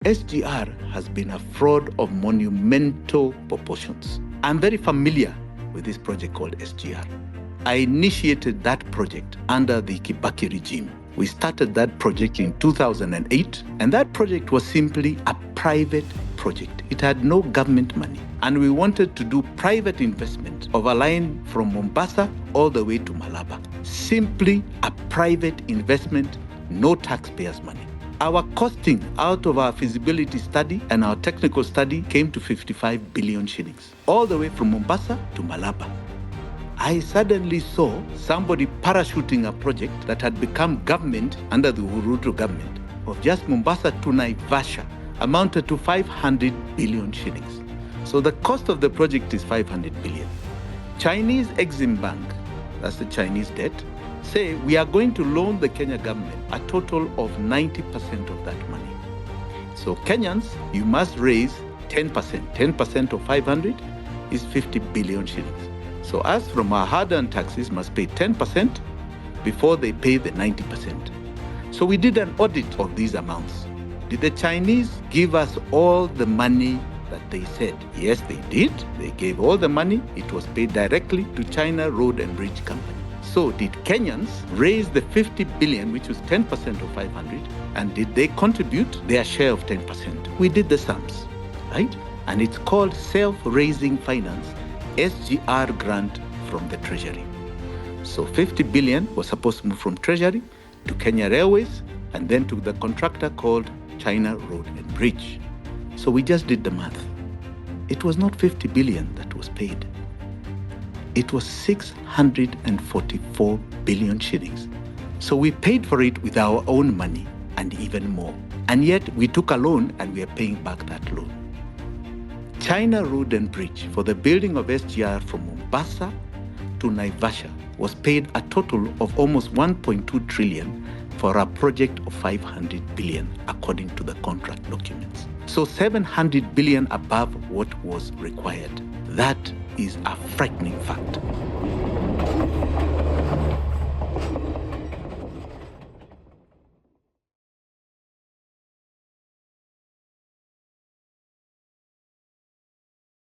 SGR has been a fraud of monumental proportions. I'm very familiar with this project called SGR. I initiated that project under the Kibaki regime. We started that project in 2008, and that project was simply a private project. It had no government money, and we wanted to do private investment of a line from Mombasa all the way to Malaba. Simply a private investment, no taxpayers' money. Our costing out of our feasibility study and our technical study came to 55 billion shillings, all the way from Mombasa to Malaba. I suddenly saw somebody parachuting a project that had become government under the Uhuru government of just Mombasa to Naivasha, amounted to 500 billion shillings. So the cost of the project is 500 billion. Chinese Exim Bank, that's the Chinese debt, say we are going to loan the Kenya government a total of 90% of that money. So Kenyans, you must raise 10%. 10% of 500 is 50 billion shillings. So us from our hard-earned taxes must pay 10% before they pay the 90%. So we did an audit of these amounts. Did the Chinese give us all the money that they said? Yes, they did. They gave all the money. It was paid directly to China Road and Bridge Company. So did Kenyans raise the 50 billion, which was 10% of 500, and did they contribute their share of 10%? We did the sums, right? And it's called self-raising finance, SGR grant from the Treasury. So 50 billion was supposed to move from Treasury to Kenya Railways and then to the contractor called China Road and Bridge. So we just did the math. It was not 50 billion that was paid. It was 644 billion shillings. So we paid for it with our own money and even more. And yet we took a loan and we are paying back that loan. China Road and Bridge for the building of SGR from Mombasa to Naivasha was paid a total of almost 1.2 trillion for a project of 500 billion according to the contract documents. So 700 billion above what was required. That is a frightening fact.